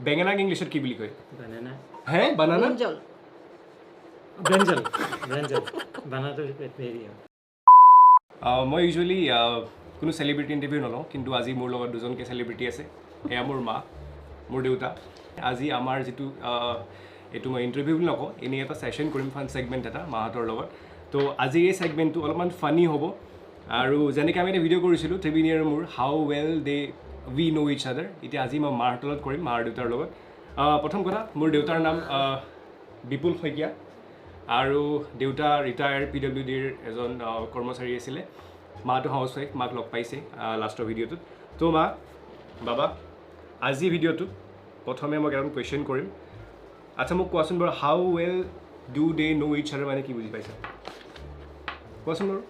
বেঙেনাক ইংলিছত কি বুলি কয় banana হে বানানা brinjal banana to very মই ইউজুৱেলি কোনো চেলিব্ৰিটি ইণ্টাৰভিউ নলওঁ কিন্তু আজি মোৰ লগত দুজনকৈ চেলিব্ৰিটি আছে এয়া মোৰ মা মোৰ দেউতা আজি আমাৰ যিটো এইটো মই ইণ্টাৰভিউ বুলি নকওঁ এনেই এটা ছেশ্যন কৰিম ফান ছেগমেণ্ট এটা মাহঁতৰ লগত তো আজিৰ এই ছেগমেণ্টটো অলপমান ফানি হ'ব আৰু যেনেকৈ আমি এটা ভিডিঅ' কৰিছিলোঁ ত্ৰিবিনীৰ মোৰ হাউ ৱেল দে উই ন' ইচ আদাৰ এতিয়া আজি মই মাহঁতৰ লগত কৰিম মাৰ দেউতাৰ লগত প্ৰথম কথা মোৰ দেউতাৰ নাম বিপুল শইকীয়া আৰু দেউতা ৰিটায়াৰ্ড PWDৰ এজন কৰ্মচাৰী আছিলে মাটো হাউচৱাইফ মাক লগ পাইছে লাষ্টৰ ভিডিঅ'টোত তো মা বাবা আজি ভিডিঅ'টোত প্ৰথমে মই কেইটামান কুৱেশ্যন কৰিম আচ্ছা মোক কোৱাচোন বাৰু হাউ ৱেল ডু দে ন' ইচ আদাৰ মানে কি বুজি পাইছা কোৱাচোন বাৰু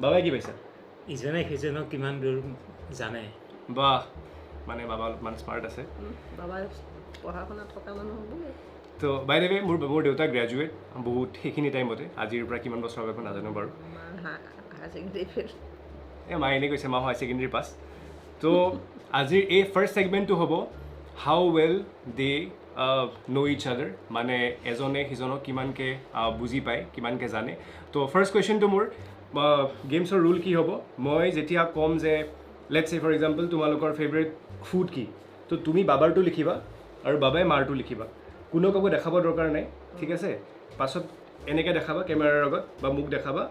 বাবাই কি পাইছা ইজনে সিজনক কিমান দূৰ জানে বাহ মানে বাবা অলপমান স্মাৰ্ট আছে বাবা পঢ়া শুনা থকা মানুহ হ'ব তো বাই দ্য ৱে মোৰ দেউতা গ্ৰেজুৱেট বহুত সেইখিনি টাইমতে আজিৰ পৰা কিমান বছৰ আগত নাজানো বাৰু মায়ে এনেই কৈছে মা হাই ছেকেণ্ডেৰী পাছ তো আজিৰ এই ফাৰ্ষ্ট ছেগমেণ্টটো হ'ব হাউ ৱেল দে ন' ইচ আদাৰ মানে এজনে সিজনক কিমানকৈ বুজি পায় কিমানকৈ জানে তো ফাৰ্ষ্ট কুৱেশ্যনটো মোৰ গেমছৰ ৰুল কি হ'ব মই যেতিয়া ক'ম যে লেটছ চে ফৰ এক্সাম্পল তোমালোকৰ ফেভৰেট ফুড কি তো তুমি বাবাৰটো লিখিবা আৰু বাবাই মাৰটো লিখিবা কোনো কাকো দেখাব দৰকাৰ নাই ঠিক আছে পাছত এনেকৈ দেখাবা কেমেৰাৰ আগত বা মোক দেখাবা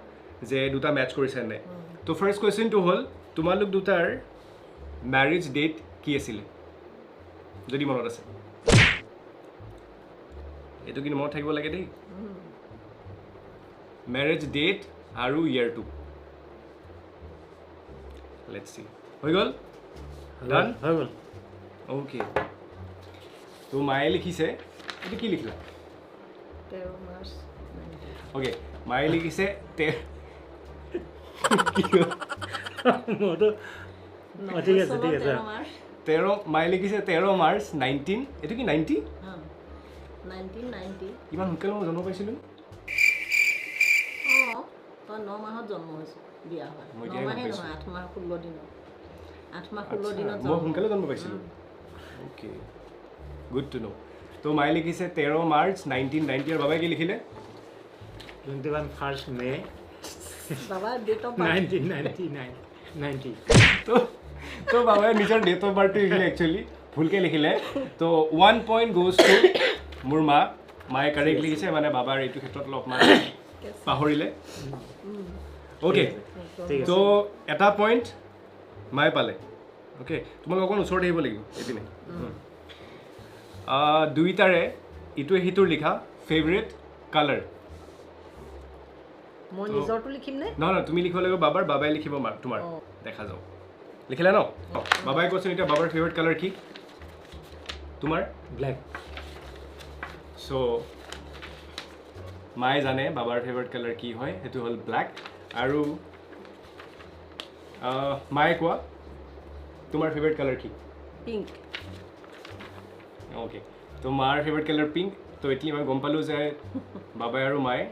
যে দুটা মেটচ কৰিছে নাই তো ফাৰ্ষ্ট কুৱেশ্যনটো হ'ল তোমালোক দুটাৰ মেৰেজ ডেট কি আছিলে যদি মনত আছে এইটো কিন্তু মনত থাকিব লাগে দেই মেৰেজ ডেট আৰু ইয়াৰটো লেটছ চি হৈ গ'ল ডান হৈ গ'ল অ'কে তো মায়ে লিখিছে এইটো কি লিখিলা 13 মাৰ্চ অ'কে মায়ে লিখিছে মোৰতো ঠিক আছে 13 মায়ে লিখিছে 13 মাৰ্চ 19 এইটো কি 90 1990 ইমান সোনকালে মই জন্ম পাইছিলোঁ তই 9 মাহত জন্ম হৈছিল বিয়া হয় মই 9 মাহে নহয় 8 মাহ 16 দিনত 8 মাহ 16 দিনত মই সোনকালে জন্ম পাইছিলোঁ অ'কে গুড টু ন' তো মায়ে লিখিছে 13 মাৰ্চ 1990 আৰু বাবাই কি লিখিলে 21 ফাৰ্ষ্ট মে বাবা ডেট অফ 1999 90 তো বাবাই নিজৰ ডেট অফ বাৰ্থটো লিখিলে একচুৱেলি ভুলকৈ লিখিলে তো 1 পইণ্ট গ'জ টু মোৰ মায়ে কাৰেক্ট লিখিছে মানে বাবাৰ এইটো ক্ষেত্ৰত অলপমান পাহৰিলে অ'কে তো এটা পইণ্ট মায়ে পালে অ'কে তোমালোক অকণ ওচৰত আহিব লাগিব এইপিনে দুইটাৰে ইটোৱে সিটোৰ লিখা ফেভৰেট কালাৰ মই নিজৰটো লিখিম নে নহয় তুমি লিখিব লাগিব বাবাই লিখিব তোমাৰ দেখা যাওক লিখিলা ন বাবাই কৈছে এতিয়া বাবাৰ ফেভৰেট কালাৰ কি তোমাৰ ব্লেক চ' মায়ে জানে বাবাৰ ফেভৰেট কালাৰ কি হয় সেইটো হ'ল ব্লেক আৰু মায়ে কোৱা তোমাৰ ফেভৰেট কালাৰ কি পিংক অ'কে তো মাৰ ফেভৰেট কালাৰ পিংক তো এতিয়া মই গম পালোঁ যে বাবাই আৰু মায়ে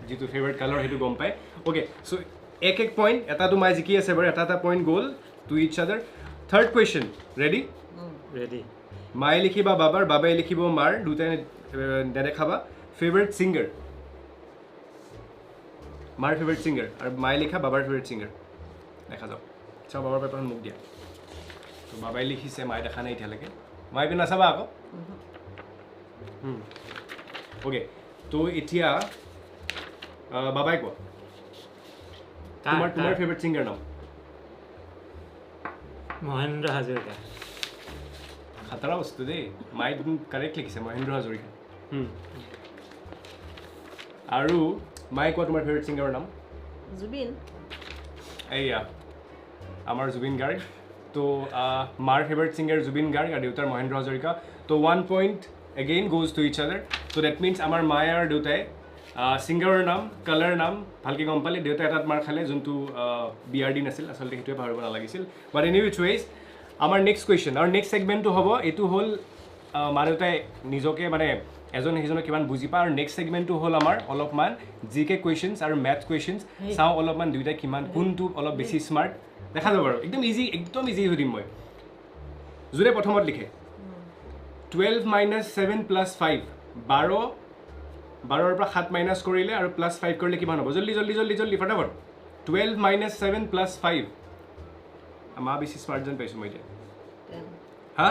যিটো ফেভৰেট কালাৰ সেইটো গম পায় অ'কে চ' এক পইণ্ট এটাতো মায়ে জিকি আছে বাৰু এটা পইণ্ট গ'ল টু ইচ আদাৰ থাৰ্ড কুৱেশ্যন ৰেডি ৰেডি মায়ে লিখিবা বাবাই লিখিব মাৰ দুটাই নেদেখাবা ফেভৰেট ছিংগাৰ মাৰ ফেভৰেট ছিংগাৰ আৰু মায়ে লিখা বাবাৰ ফেভৰেট ছিংগাৰ দেখা যাওক চাওঁ বাবাৰ পেপাৰখন মোক দিয়া তো বাবাই লিখিছে মায়ে দেখা নাই এতিয়ালৈকে মায়ে পিনে নাচাবা আকৌ অ'কে তো এতিয়া বাবাই কোৱা তোমাৰ ফেভৰেট ছিংগাৰ নাম মহেন্দ্ৰ হাজৰিকা খাতৰা বস্তু দেই মায়ে তুমি কাৰেক্ট লিখিছে মহেন্দ্ৰ হাজৰিকা আৰু মায়ে কোৱা তোমাৰ ফেভৰেট ছিংগাৰৰ নাম জুবিন এইয়া আমাৰ জুবিন গাৰ্গ তো মাৰ ফেভৰেট ছিংগাৰ জুবিন গাৰ্গ আৰু দেউতাৰ মহেন্দ্ৰ হাজৰিকা তো 1 পইণ্ট এগেইন গোজ টু ইচ আদাৰ তো ডেট মিনছ আমাৰ মায়ে আৰু দেউতাই ছিংগাৰৰ নাম কালাৰ নাম ভালকৈ গম পালে দেউতাই এটাত মাৰ খালে যোনটো বিয়াৰ দিন আছিল আচলতে সেইটোৱে পাহৰিব নালাগিছিল বাট এনি উইচ ৱেইজ আমাৰ নেক্সট কুৱেশ্যন আৰু নেক্সট ছেগমেণ্টটো হ'ব এইটো হ'ল মা দেউতাই নিজকে মানে এজনে সিজনক কিমান বুজি পায় আৰু নেক্সট ছেগমেণ্টটো হ'ল আমাৰ অলপমান জিকে কুৱেশ্যনছ আৰু মেথ কুৱেশ্যনছ চাওঁ অলপমান দুয়োটাই কিমান কোনটো অলপ বেছি স্মাৰ্ট দেখা যাব আৰু একদম ইজি সুধিম মই যোনে প্ৰথমত লিখে 12 minus 7 plus 5 12 12 পৰা 7 মাইনাস কৰিলে আৰু প্লাস 5 কৰিলে কিমান হ'ব জলদি জলদি জলদি জলদি ফটাফট 12 minus 7 plus 5 আমা বেছি স্মার্ট জন পাইছো মই এতিয়া 10 হা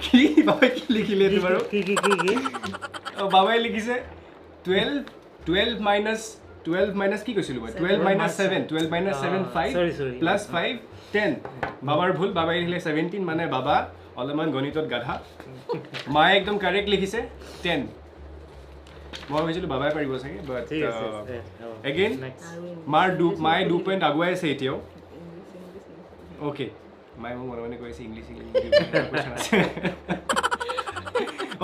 কি বাবা কি লিখিলে তোমাৰো কি বাবাই লিখিছে 12 minus কি কৈছিলো মই 12 minus 7 12 minus 7 5 sorry. plus 5 10 বাবার ভুল বাবাই লিখিলে 17 মানে বাবা অলমান গণিতত গাধা মায়ে একদম কারেক্ট লিখিছে 10 মই ভাবিছিলো বাবাই পাৰিব চাগে বাট ঠিক আছে again মায়ে 2 পইণ্ট আগুৱাই আছে এতিয়াও ওকে মায়ে মোক মনে মনে কৈছে ইংলিছ কোৱেশ্চন আছে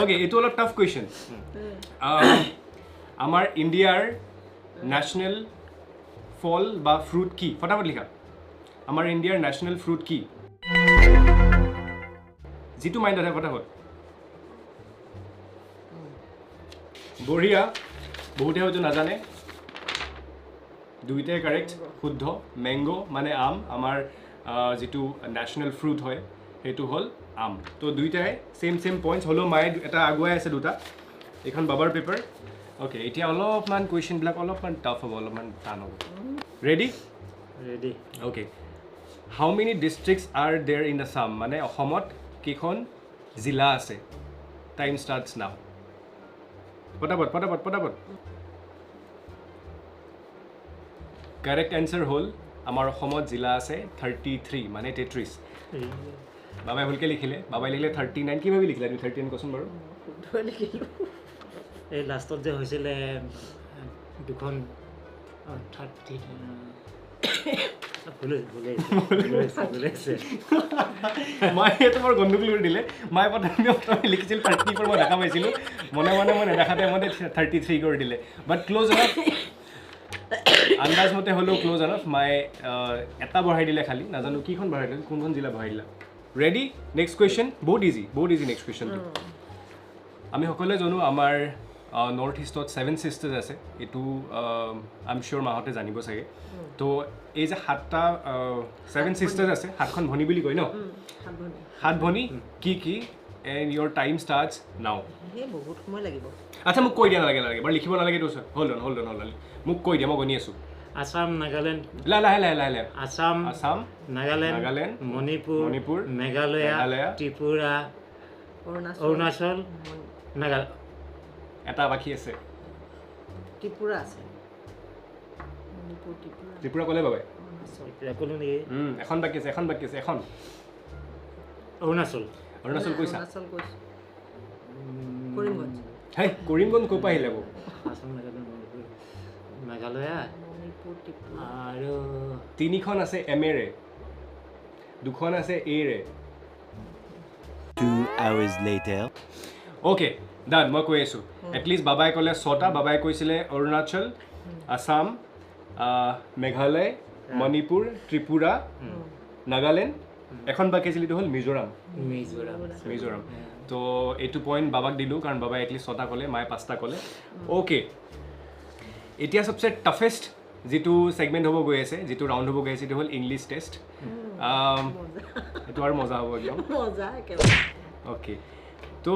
ওকে এইটো অলপ টাফ কোৱেশ্চন আমাৰ ইণ্ডিয়াৰ ন্যাশনাল ফল বা ফ্ৰুট কি ফটাফট লিখা আমাৰ ইণ্ডিয়াৰ ন্যাশনাল ফ্ৰুট কি যিটো মাইণ্ড আছে ফটাফট বঢ়িয়া বহুতে হয়তো নাজানে দুইটাই কাৰেক্ট শুদ্ধ মেংগো মানে আম আমাৰ যেটো ন্যাশনাল ফ্ৰুট হয় হেতু হল আম তো দুইটাই সেম পয়েন্টস হলো মাই এটা আগুৱাই আছে দুটা এখন বাবাৰ পেপাৰ ওকে এতিয়া অলপমান কোৱেশ্চন ব্লক অলপমান টাফ হ'ব অলপমান টান হ'ব ready okay how many districts are there in Assam মানে অসমত কিখন জিলা আছে টাইম স্টাৰ্টস নাও ফটাফট কারেক্ট অ্যান্সার হল আমার অসমত জিলা আছে 33 মানে 33 বাবাই ভুলকে লিখিলে বাবাই লিখিলে 39 কি ভাবি লিখিলা তুমি 39 কোশ্চন বাৰু শুদ্ধ লিখিলো এই লাষ্টত যে হৈছিলে দুখন 30 ভুলে মায়ে তোমাৰ গণ্ডগোল কৰি দিলে মায়ে প্ৰথমে লিখিছিল 30 પર মই দেখা পাইছিলো মনে মনে মই দেখাতে মতে 33 কৰি দিলে বাট ক্লোজ এনাফ আন্দাজ মতে হলো ক্লোজ এনাফ মায়ে এটা বঢ়াই দিলে খালি নাজানো কিখন বঢ়াই দিলে কোনখন জিলা বঢ়াই দিলা ৰেডি নেক্সট কোৱেশ্চন বহুত ইজি নেক্সট কোৱেশ্চন আমি সকলোৱে জানো আমাৰ নৰ্থ ইষ্টত 7 সিস্টাৰ্স আছে এটু আই এম শিওৰ মাহতে জানিব চাগে তো এই যে 7টা 7 সিস্টাৰ্স আছে 7খন ভনী বুলি কয় ন 7 ভনী কি and your time starts now হে বহুত সময় লাগিব আচ্ছা মোক কৈ দিয়া নালাগে বাৰ লিখিব নালাগে তো হোল্ড অন মোক কৈ দিয়া মই গনি আছো আসাম নাগালেণ্ড লা আসাম নাগালেণ্ড মণিপুৰ মেঘালয়া ত্ৰিপুৰা অৰুণাচল নাগালেণ্ড এটা বাকি আছে ত্ৰিপুৰা আছে ত্ৰিপুৰা কলে বাবাই ক'লো নেকি এখন বাকি আছে এখন অৰুণাচল কৈছা কৰিমগঞ্জ হেই কৰিমগঞ্জ ক'ৰ পৰা আহিলে আসাম নাগালেণ্ড মণিপুৰ মেঘালয়া আৰু তিনিখন আছে এমেৰে দুখন আছে এৰে 2 hours later ওকে ডান মই কৈ আছো এটলিষ্ট বাবাই ক'লে 6টা বাবাই কৈছিলে অৰুণাচল আসাম মেঘালয় মণিপুৰ ত্ৰিপুৰা নাগালেণ্ড এখন বাকি আছিল হল মিজোৰাম তো এইটো পইণ্ট বাবাক দিলোঁ কাৰণ বাবাই এটলিষ্ট 6টা ক'লে মায়ে 5টা ক'লে ওকে এতিয়া সবচে টাফেষ্ট যেটো সেগমেন্ট হ'ব গৈ আছে যেটো ৰাউণ্ড হ'ব গৈ আছে সেইটো হল ইংলিছ টেষ্ট এইটো আৰু মজা হ'ব একদম মজা একেবাৰে ওকে তো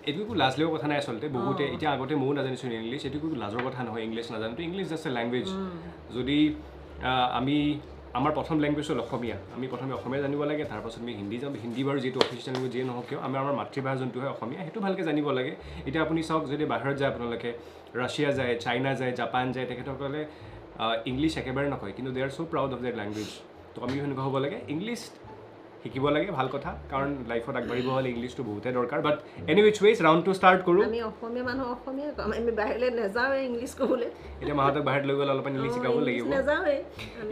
এইটো কোনো লাজ লেও কথা নাই আসলতে বহুতে এতিয়া আগতে ময়ো নাজানিছোঁ ইংলিছ এইটো কোনো লাজৰ কথা নহয় ইংলিছ নাজানো তো ইংলিছ জাষ্ট এ ল্যাঙ্গুৱেজ যদি আমি আমাৰ প্ৰথম ল্যাঙ্গুৱেজ হ'ল অসমীয়া আমি প্ৰথমে অসমীয়া জানিব লাগে তাৰ পাছত আমি হিন্দী যাম হিন্দী বাৰু যেটো অফিচিয়েল ল্যাঙ্গুৱেজ যিয়ে নহওক কিয় আমাৰ মাতৃভাষা যোনটো হয় অসমীয়া সেইটো ভালকৈ জানিব লাগে এতিয়া আপুনি চাওক যদি বাহিৰত যায় আপোনালোকে ৰাছিয়া যায় চাইনা যায় জাপান যায় তেখেতসকলে ইংলিছ একেবাৰে নকয় কিন্তু they are so proud of their language তো আমি সেনেকুৱা হ'ব লাগে ইংলিছ শিকিব লাগে ভাল কথা কাৰণ লাইফত আগবাঢ়িব হ'লে ইংলিছটো বহুতে দৰকাৰ but any which ways round to start কৰোঁ আমি অসমীয়া মানুহ অসমীয়া কম আমি বাহিৰলৈ নাযাওঁ ইংলিছ ক'বলৈ এতিয়া মাহঁতক বাহিৰত লৈ গ'লে অলপমান ইংলিছ শিকাব লাগিব নাযাওঁৱে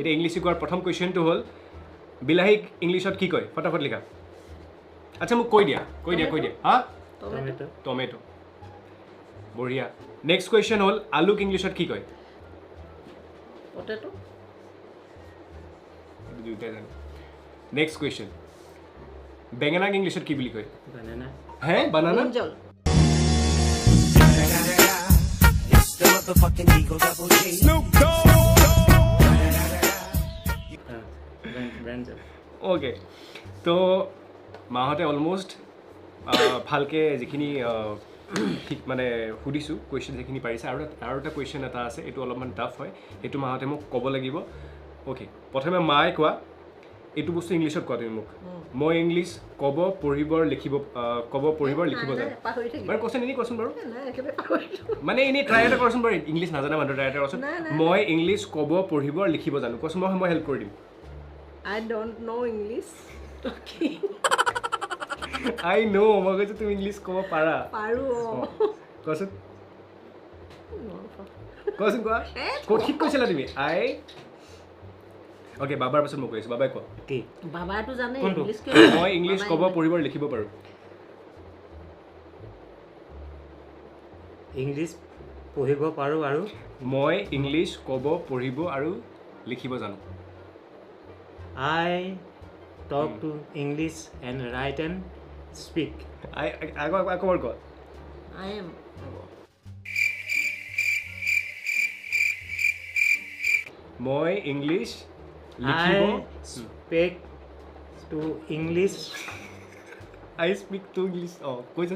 এতিয়া ইংলিছ শিকোৱাৰ প্ৰথম কুৱেশ্যনটো হ'ল বিলাহীক ইংলিছত কি কয় ফটাফট লিখা আচ্ছা মোক কৈ দিয়া হা টমেটো বঢ়িয়া নেক্সট কুৱেশ্যন হ'ল আলুক ইংলিছত কি কয় পটেটো দুইটাই জানো নেক্সট কুৱেশ্যন বেঙেনাক ইংলিছত কি বুলি কয় বানানা হে বানানা ব্ৰিঞ্জল ব্ৰেঞ্জল ওকে তো মাহঁতে অলমোষ্ট ভালকৈ যিখিনি মানে সুধিছোঁ কুৱেশ্যন যিখিনি পাৰিছে আৰু এটা কুৱেশ্যন এটা আছে এইটো অলপমান টাফ হয় সেইটো মাহঁতে মোক ক'ব লাগিব অ'কে প্ৰথমে মায়ে কোৱা এইটো বস্তু ইংলিছত কোৱা তুমি মোক মই ইংলিছ ক'ব পঢ়িব লিখিব জানো বাৰু কোৱাচোন এনেই কোৱাচোন বাৰু মানে এনেই ট্ৰাই এটা কৰচোন বাৰু ইংলিছ নাজানা মানুহ ট্ৰাই এটা কৰচোন মই ইংলিছ ক'ব পঢ়িব লিখিব জানো কোৱাচোন মই হেল্প কৰি দিম I don't know English. Okay. I know মই কৈছোঁ তুমি ইংলিছ ক'ব পাৰা পাৰো কোৱাচোন কোৱা ঠিক কৈছিলা তুমি অ'কে বাবাৰ পাছত মই কৈ আছোঁ বাবাই কোৱা কি বাবাটো জানে ইংলিছ মই ইংলিছ ক'ব পঢ়িব লিখিব পাৰোঁ ইংলিছ পঢ়িব পাৰোঁ আৰু মই ইংলিছ ক'ব পঢ়িব আৰু লিখিব জানো I talk to English and write and speak. আকৌ কোৱা I am মই English I speak to English I speak to English কৈছে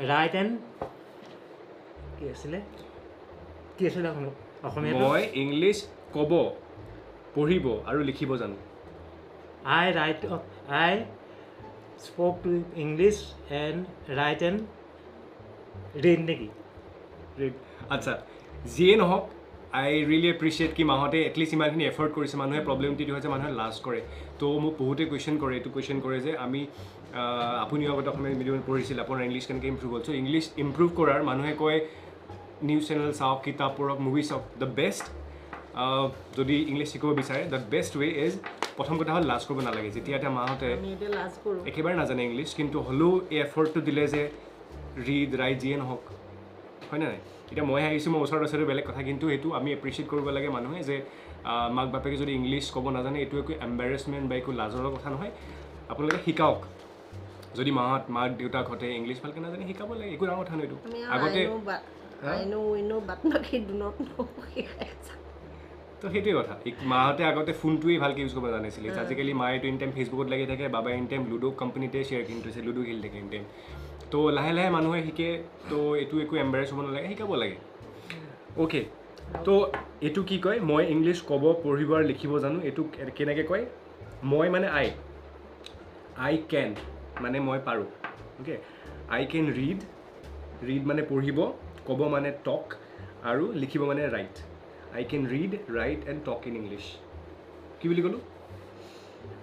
write and কি আছিলে অসমীয়া মই ইংলিছ ক'ব পঢ়িব আৰু লিখিব জানো I spoke to English and write and read নেকি আচ্ছা যিয়ে নহওক আই ৰিয়েলি এপ্ৰিচিয়েট কি মাহঁতে এটলিষ্ট ইমানখিনি এফৰ্ট কৰিছে মানুহে প্ৰব্লেমটো এইটো হৈছে মানুহে লাজ কৰে তো মোক বহুতে কুৱেশ্যন কৰে এইটো কুৱেশ্যন কৰে যে আমি আপুনিও আগতে অসমীয়া মিডিয়ামত পঢ়িছিল আপোনাৰ ইংলিছ কেনেকৈ ইম্প্ৰুভ হ'ল চ' ইংলিছ ইম্প্ৰুভ কৰাৰ মানুহে কয় নিউজ চেনেল চাওক কিতাপ পঢ়ক মুভি চাওক দ্য বেষ্ট যদি ইংলিছ শিকিব বিচাৰে দ্য বেষ্ট ৱে ইজ প্ৰথম কথা হ'ল লাজ কৰিব নালাগে যেতিয়া এতিয়া মাহঁতে একেবাৰে নাজানে ইংলিছ কিন্তু হ'লেও এই এফৰ্টটো দিলে যে ৰিড ৰাইট যিয়ে নহওক হয়নে নাই এতিয়া মই আহিছোঁ মই ওচৰত ওচৰত বেলেগ কথা কিন্তু এইটো আমি এপ্ৰিচিয়েট কৰিব লাগে মানুহে যে মাক বাপেকে যদি ইংলিছ ক'ব নাজানে এইটো একো এম্বাৰেছমেণ্ট বা একো লাজৰ কথা নহয় আপোনালোকে শিকাওক যদি মাক দেউতাকহঁতে ইংলিছ ভালকৈ নাজানে শিকাব লাগে একো ডাঙৰ কথা নহয় এইটো আগতে তো সেইটোৱে কথা মাহঁতে আগতে ফোনটোৱেই ভালকৈ ইউজ কৰিব জানিছিলে আজিকালি মায়ে এইটো এনি টাইম ফেচবুকত লাগি থাকে বাবাই এনি টাইম লুডো কোম্পানীতে শ্বেয়াৰ কিনিছে লুডো খেলি থাকে এনি টাইম তো লাহে লাহে মানুহে শিকে তো এইটো একো এম্বাৰেছ হ'ব নালাগে শিকাব লাগে অ'কে তো এইটো কি কয় মই ইংলিছ ক'ব পঢ়িব আৰু লিখিব জানো এইটো কেনেকৈ কয় মই মানে আই কেন মানে মই পাৰোঁ অ'কে আই কেন ৰিড মানে পঢ়িব ক'ব মানে টক আৰু লিখিব মানে right I can read, write and talk in English. কি বুলি ক'লো?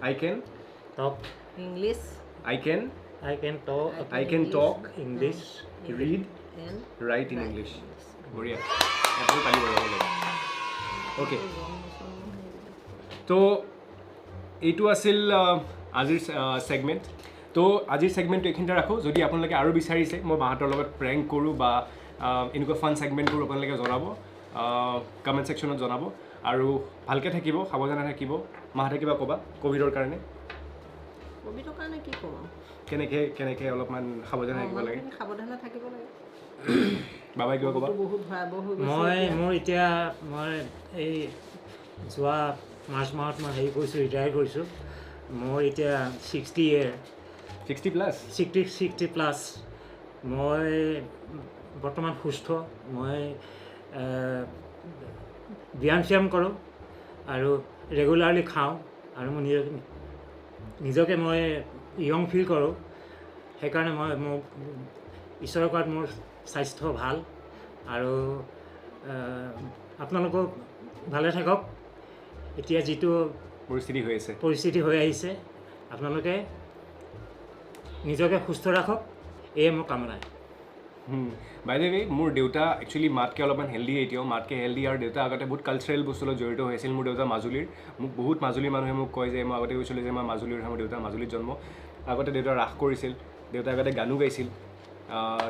I can talk English. I can talk English. Read and write in English. বঢ়িয়া এটাও পালি বঢ়াব লাগে অ'কে তো এইটো আছিল আজিৰ ছেগমেণ্ট তো আজিৰ ছেগমেণ্টটো এইখিনিতে ৰাখোঁ যদি আপোনালোকে আৰু বিচাৰিছে মই মাহঁতৰ লগত প্ৰেংক কৰোঁ বা এনেকুৱা ফান ছেগমেণ্ট কৰোঁ আপোনালোকে জনাব কমেণ্ট ছেকশ্যনত জনাব আৰু ভালকৈ থাকিব সাৱধানে থাকিব মাহঁতে কিবা ক'বা ক'ভিডৰ কাৰণে কি ক'ম কেনেকৈ অলপমান সাৱধানে থাকিব লাগে বাবাই কিবা ক'বা মোৰ এতিয়া মই এই যোৱা মাৰ্চ মাহত মই হেৰি কৰিছোঁ ৰিটায়াৰ কৰিছোঁ মোৰ এতিয়া 60+ মই বৰ্তমান সুস্থ মই ব্যায়াম কৰোঁ আৰু ৰেগুলাৰলি খাওঁ আৰু মই নিজকে মই য়ং ফিল কৰোঁ সেইকাৰণে মোৰ ঈশ্বৰৰ কোৱাত মোৰ স্বাস্থ্য ভাল আৰু আপোনালোকক ভালে থাকক এতিয়া যিটো পৰিস্থিতি হৈ আহিছে আপোনালোকে নিজকে সুস্থ ৰাখক এয়ে মোৰ কামনা বাই দ্য ৱে মোৰ দেউতা একচুৱেলি মাতকৈ অলপমান হেল্ডি এতিয়াও মাতকৈ হেল্ডি আৰু দেউতা আগতে বহুত কালচাৰেল বস্তুৰ লগত জড়িত হৈছিল মোৰ দেউতা মাজুলীৰ মোক বহুত মাজুলীৰ মানুহে মোক কয় যে মই আগতে কৈছিলোঁ যে মই মাজুলীৰ হয় মোৰ দেউতা মাজুলীত জন্ম আগতে দেউতা ৰাস কৰিছিল দেউতা আগতে গানো গাইছিল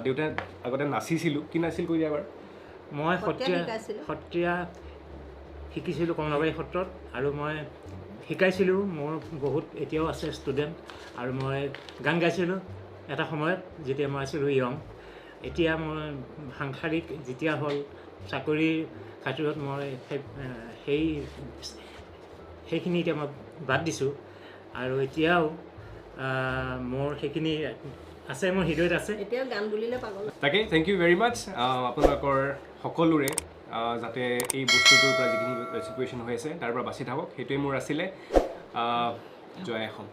দেউতাই আগতে নাচিছিলোঁ কি নাছিল কৈ দিয়া এবাৰ মই সত্ৰীয়া শিকিছিলোঁ কমলাবাৰী সত্ৰত আৰু মই শিকাইছিলোঁ মোৰ বহুত এতিয়াও আছে ষ্টুডেণ্ট আৰু মই গান গাইছিলোঁ এটা সময়ত যেতিয়া মই আছিলোঁ য়ং এতিয়া মই সাংসাৰিক যেতিয়া হ'ল চাকৰিৰ খাতিৰত মই সেইখিনি এতিয়া মই বাদ দিছোঁ আৰু এতিয়াও মোৰ সেইখিনি আছে মোৰ হৃদয়ত আছে এতিয়া গান বুলিলে পাগল তাকে থেংক ইউ ভেৰি মাছ আপোনালোকৰ সকলোৰে যাতে এই বস্তুটোৰ পৰা যিখিনি চিটুৱেশ্যন হৈ আছে তাৰ পৰা বাচি থাকক সেইটোৱে মোৰ আছিলে জয় অসম